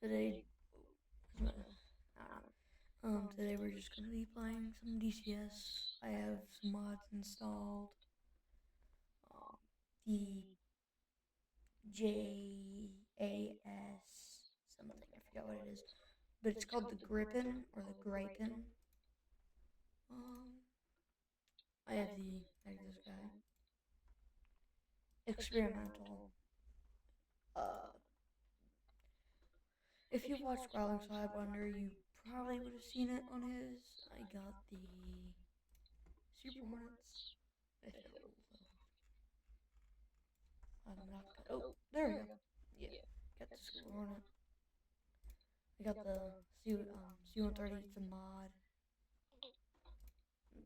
Today, I don't know. Today we're just gonna be playing some DCS. I have some mods installed. The JAS something, I forgot what it is, but it's called the Grippin or the Gripin. Um, I have this guy, experimental. Uh, if you've watched Growling Sidewinder, you probably would have seen it on his. I got the Super Hornets. If it will. I'm not gonna. Oh, there we go. Yeah, got the Super Hornet. I got the C-130. It's a mod.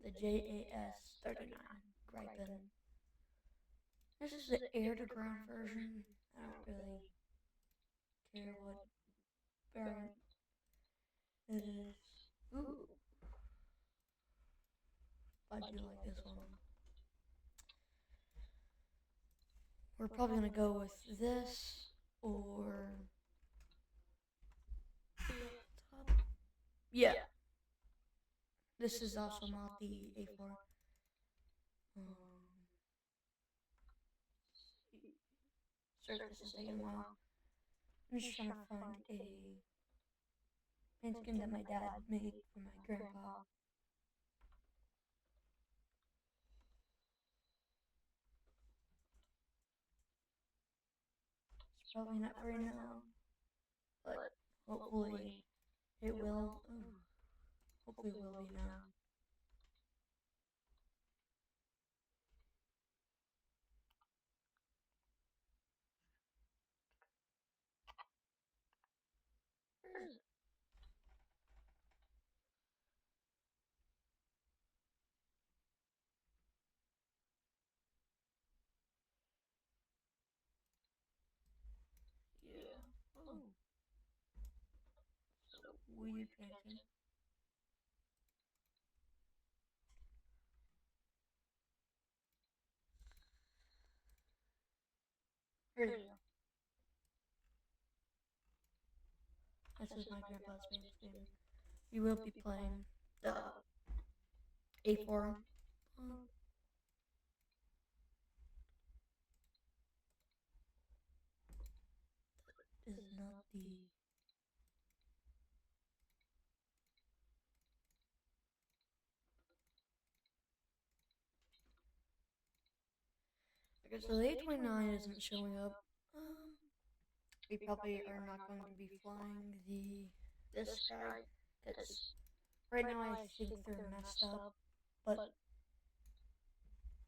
The JAS 39 Gripen. This is the air to ground version. I don't really care what variant it is. Ooh, I do like this one. We're probably gonna go with this or yeah. This is also not the A4. Sorry, this is taking a while. I'm just trying to find a paint skin that my dad made for my grandpa. It's probably not right now, but hopefully it will. Ooh, hopefully it will be now. Yeah. Oh, so weird painting. Here you go. This is my grandpa's paint skin. We will be playing the A4. Is not the. Okay, so the A29 isn't showing up. We probably are not going to be flying this guy because right now I think they're messed up, but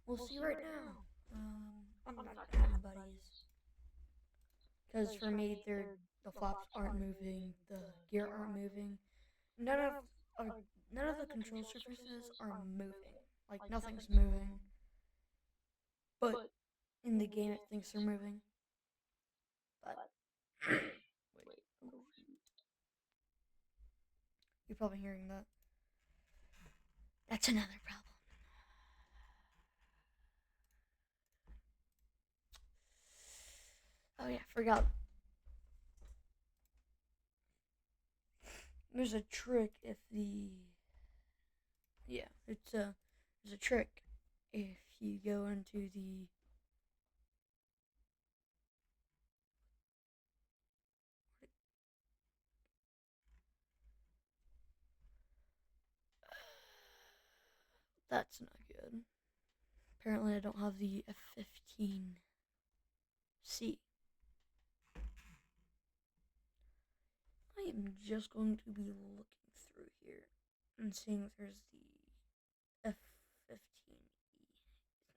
we'll see right now. I'm not gonna have buddies because for me, the flaps aren't moving, the gear aren't moving, none of uh, none of the control surfaces are moving. Like nothing's moving, but in the game it thinks they're moving. But wait, oh, you're probably hearing that. That's another problem. Oh yeah, forgot. There's a trick if the yeah, there's a trick if you go into the that's not good. Apparently I don't have the F-15 C. I am just going to be looking through here and seeing if there's the F-15 E.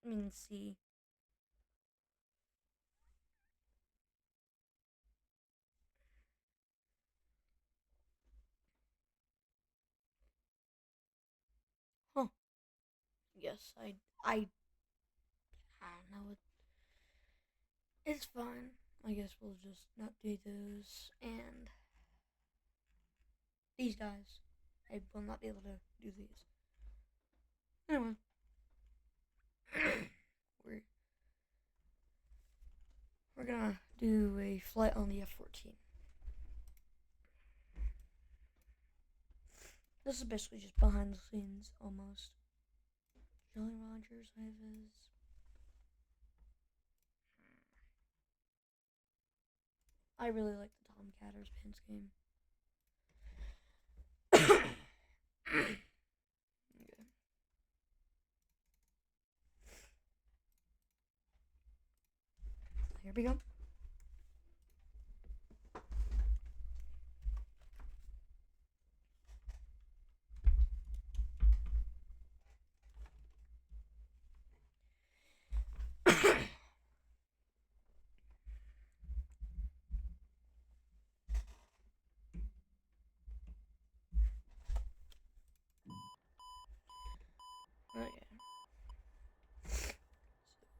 I mean C. Huh. Yes, I don't know. It's fine. I guess we'll just not do those. And these guys, I will not be able to do these. Anyway, we're we're gonna do a flight on the F-14. This is basically just behind the scenes, almost. Jolly Rogers, I have his. I really like the Tom Catter's Pants game. Okay. Here we go. Okay. So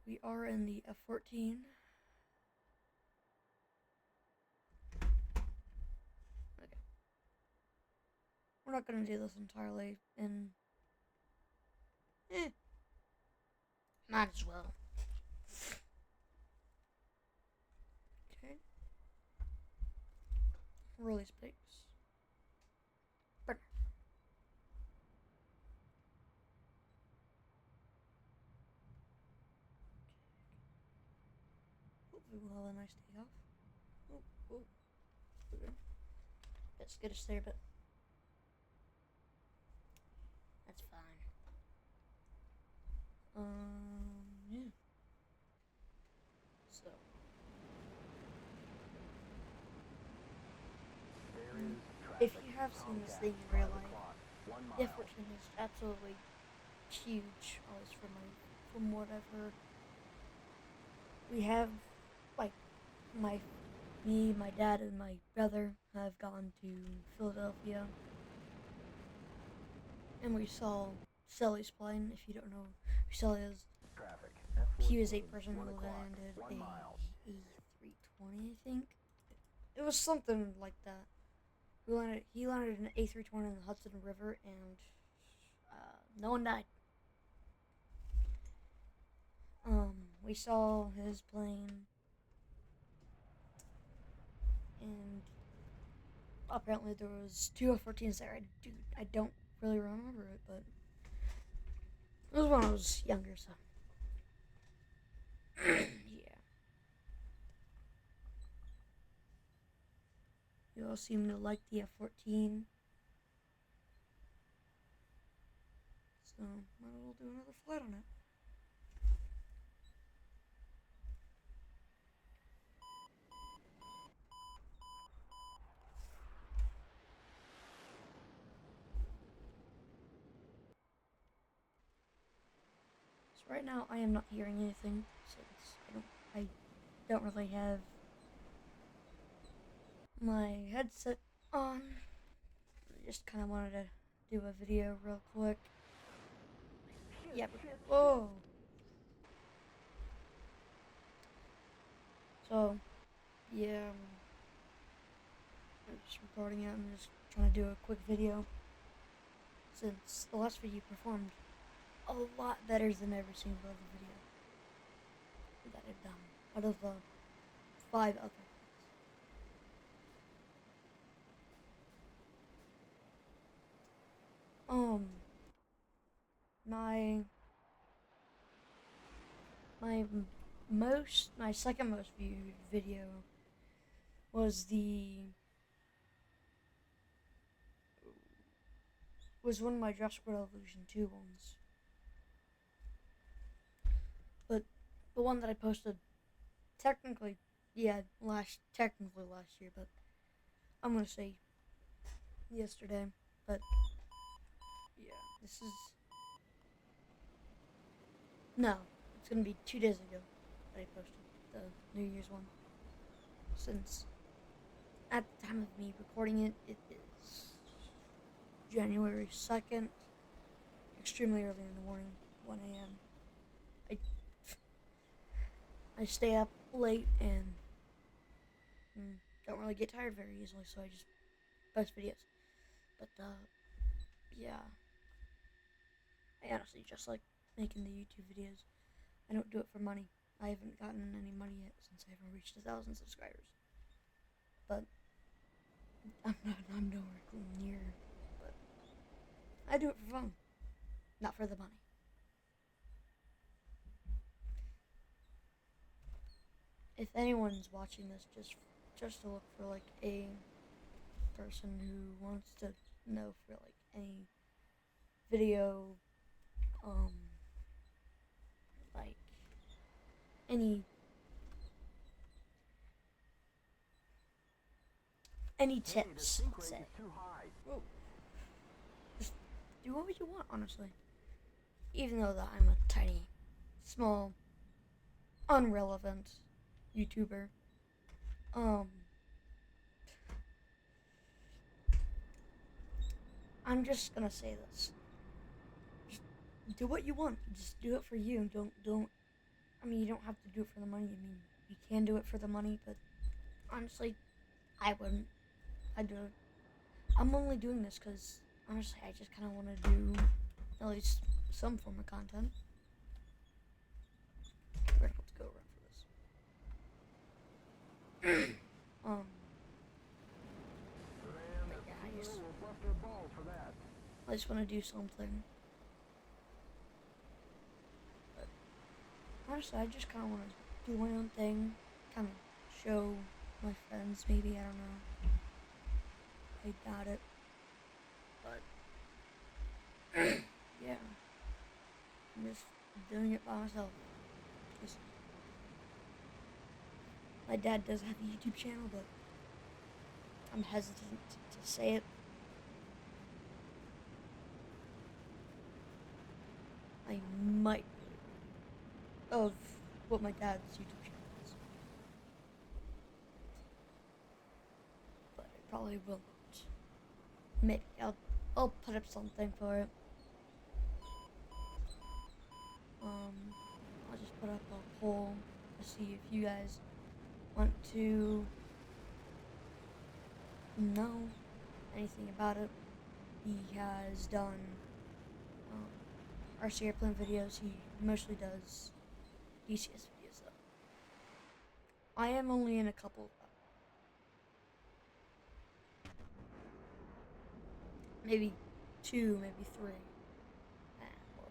we are in the F-14. Okay. We're not gonna do this entirely in... might as well. Okay. Release pics. Burn. Hopefully we'll have a nice day off. Oh. Okay. Bit skittish there, but that's fine. Yeah. So. If you have seen this thing in real life, the F-14 is absolutely huge, at least from what I've heard. We have, like, me, my dad, and my brother have gone to Philadelphia, and we saw Sully's plane. If you don't know who Sully is, he was a person who landed a A320, I think. It was something like that. He landed an A320 in the Hudson River, and no one died. We saw his plane, and apparently there was 2 F-14s there. I don't really remember it, but it was when I was younger, so yeah. You all seem to like the F-14, so might as well do another flight on it. So right now I am not hearing anything since I don't really have my headset on. I just kind of wanted to do a video real quick. Yep. Whoa. So, yeah, I'm just recording it. I'm just trying to do a quick video since the last video performed a lot better than every single other video that I've done out of 5 other ones. My second most viewed video was one of my Jurassic World Evolution 2 ones. But the one that I posted technically last year, but I'm gonna say yesterday. But yeah, it's gonna be 2 days ago that I posted the New Year's one. Since at the time of me recording it, it is January 2nd, extremely early in the morning, 1 a.m. I stay up late and don't really get tired very easily, so I just post videos. But, yeah. I honestly just like making the YouTube videos. I don't do it for money. I haven't gotten any money yet since I haven't reached 1,000 subscribers. But I'm nowhere near. But I do it for fun, not for the money. If anyone's watching this, just to look for like a person who wants to know for like any video, like any tips, say. Whoa. Just do what you want, honestly. Even though that I'm a tiny, small, unrelevant YouTuber. I'm just gonna say this. Just do what you want. Just do it for you. Don't. I mean, you don't have to do it for the money. I mean, you can do it for the money, but honestly, I wouldn't. I'd do it. I'm only doing this because honestly, I just kind of want to do at least some form of content. We're about to go around for this. I just want to do something. But honestly, I just kind of want to do my own thing. Kind of show my friends, maybe. I don't know. I doubt it. But yeah, I'm just doing it by myself. My dad does have a YouTube channel, but I'm hesitant to say it. I might of what my dad's YouTube channel is, but I probably will not. Maybe I'll put up something for it. I'll just put up a poll to see if you guys want to know anything about it. He has done RC airplane videos. He mostly does DCS videos though. I am only in a couple of them. Maybe 2, maybe 3.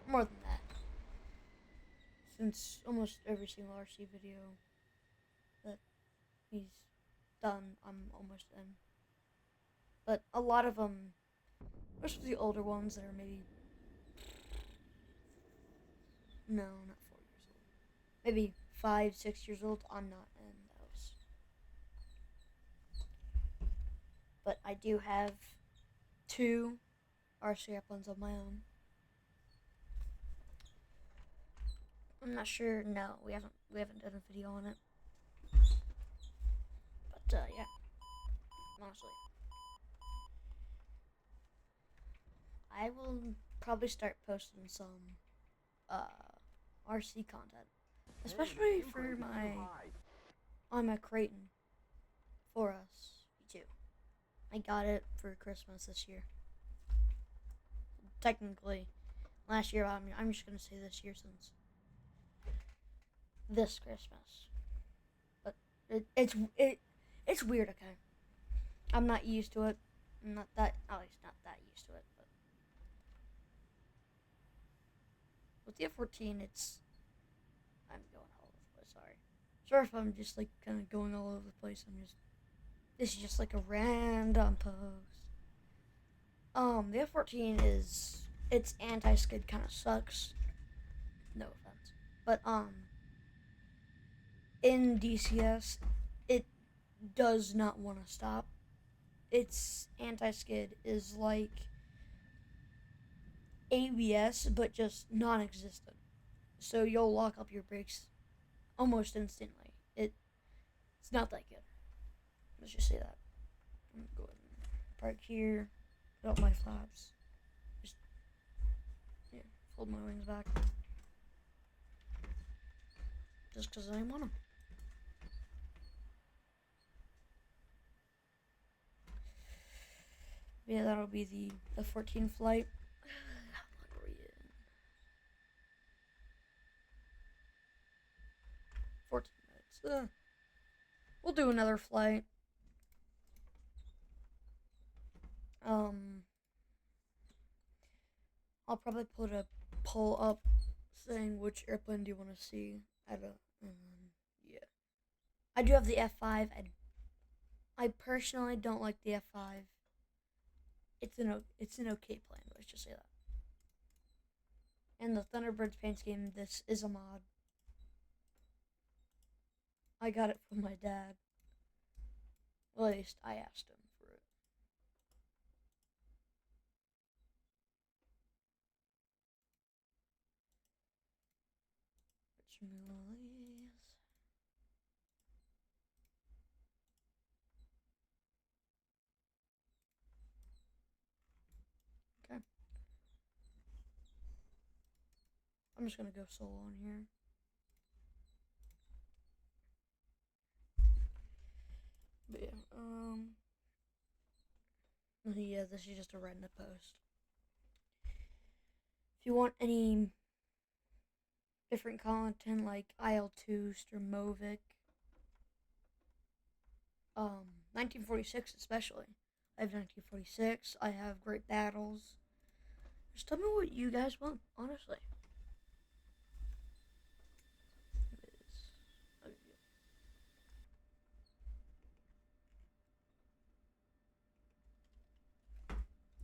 More than that. Since almost every single RC video that he's done, I'm almost in. But a lot of them, most of the older ones that are maybe, no, not 4 years old, maybe 5, 6 years old, I'm not in those. But I do have 2 RC airplanes of my own. I'm not sure. No, we haven't done a video on it. But yeah, honestly, I will probably start posting some RC content, especially for my Creighton for us too. I got it for Christmas this year. Technically, last year. I'm just gonna say this year since this Christmas. But it's weird. Okay, I'm not used to it. I'm not that at least not that used to it. But with the F-14, I'm going all over the place. Sorry if I'm just like kind of going all over the place. This is just like a random post. The F-14 its anti-skid kind of sucks. No offense, but in DCS, it does not want to stop. Its anti-skid is like ABS, but just non-existent. So you'll lock up your brakes almost instantly. It's not that good. Let's just say that. I'm gonna go ahead and park here, put up my flaps, just fold my wings back, just because I want them. Yeah, that'll be the 14 flight. How long are we in? 14 minutes. We'll do another flight. I'll probably put a poll up saying which airplane do you want to see at a. Yeah, I do have the F5. I personally don't like the F5. It's an okay plane. Let's just say that. And the Thunderbirds paint scheme. This is a mod. I got it from my dad. Well, at least I asked him for it. Let's remove all these. Okay. I'm just gonna go solo on here. But yeah, this is just a random post. If you want any different content like IL-2, Sturmovik, 1946 especially. I have 1946. I have Great Battles. Just tell me what you guys want, honestly.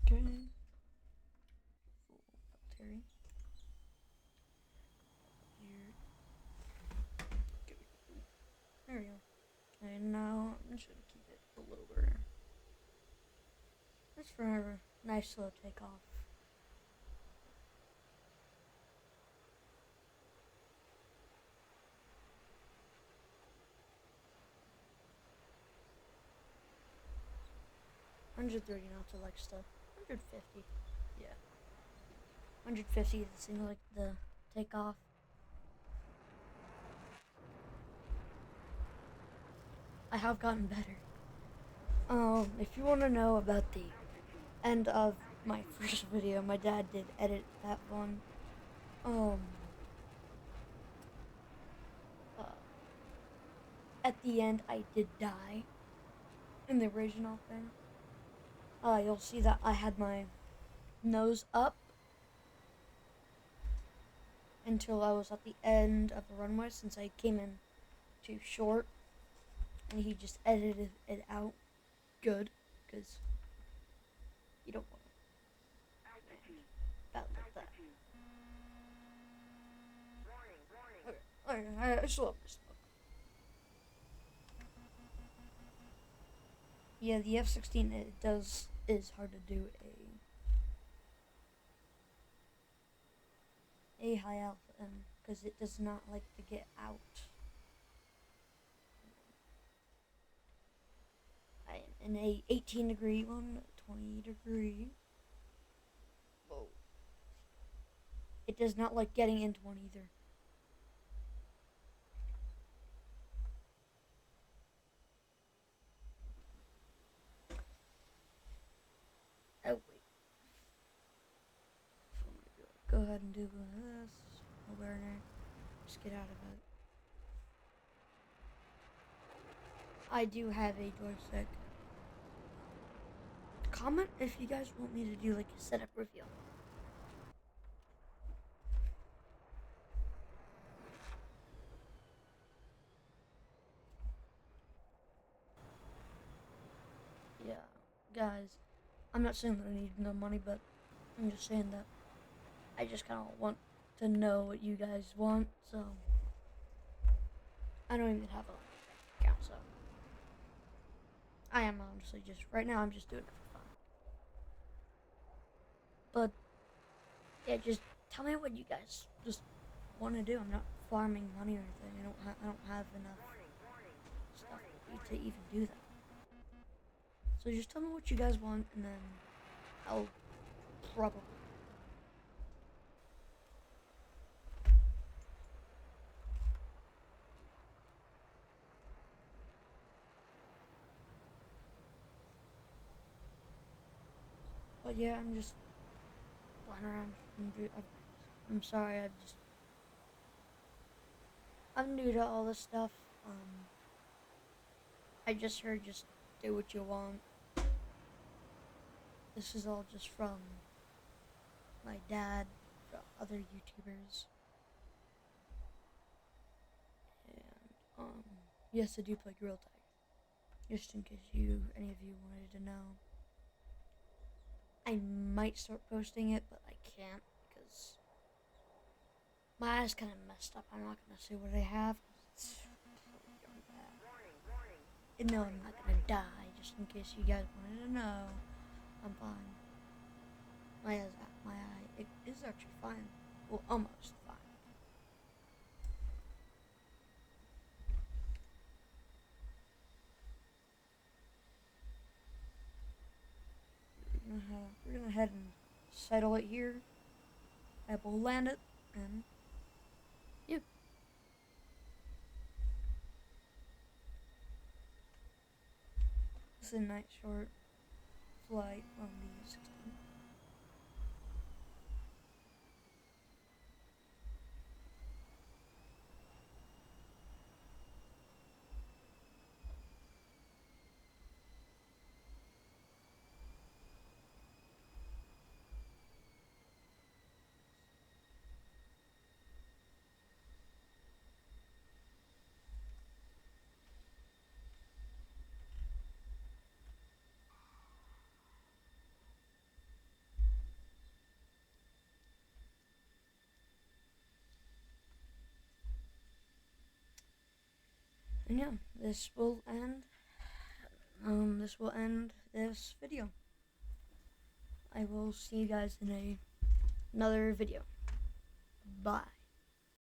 Okay. Terry. There we go. Okay, now I'm just gonna keep it a little bit. That's for a nice slow takeoff. $130 knots I like stuff. 150. Yeah. 150 is the thing like the takeoff. I have gotten better. If you want to know about the end of my first video, my dad did edit that one. At the end, I did die in the original thing. You'll see that I had my nose up until I was at the end of the runway since I came in too short, and he just edited it out good because you don't want to bad like that. Okay, I still have this. Yeah, the F-16 is hard to do a high alpha because it does not like to get out. I am in a 18-degree one, 20-degree. Whoa. It does not like getting into one either. Oh wait. So I'm gonna go ahead and do this. Awareness. Just get out of it. I do have a joystick. Comment if you guys want me to do like a setup review. Yeah, guys, I'm not saying that I need no money, but I'm just saying that I just kind of want to know what you guys want, so I don't even have a account, so I am honestly just, right now I'm just doing it for fun. But, yeah, just tell me what you guys just want to do. I'm not farming money or anything. I don't have enough stuff to even do that. So just tell me what you guys want, and then I'll probably. But yeah, I'm just flying around. I'm sorry, I'm new to all this stuff. I just heard just do what you want. This is all just from my dad, other YouTubers, and yes, I do play Gorilla Tag. Just in case any of you wanted to know. I might start posting it, but I can't because my eye's kind of messed up. I'm not gonna say what I have. It's really darn bad. And no, I'm not gonna die. Just in case you guys wanted to know, I'm fine. My eye, it is actually fine. Well, almost fine. We're gonna head and settle it here. I will land it, and yeah. This is a night short flight on the F-16. And yeah, this will end this video. I will see you guys in another video. Bye.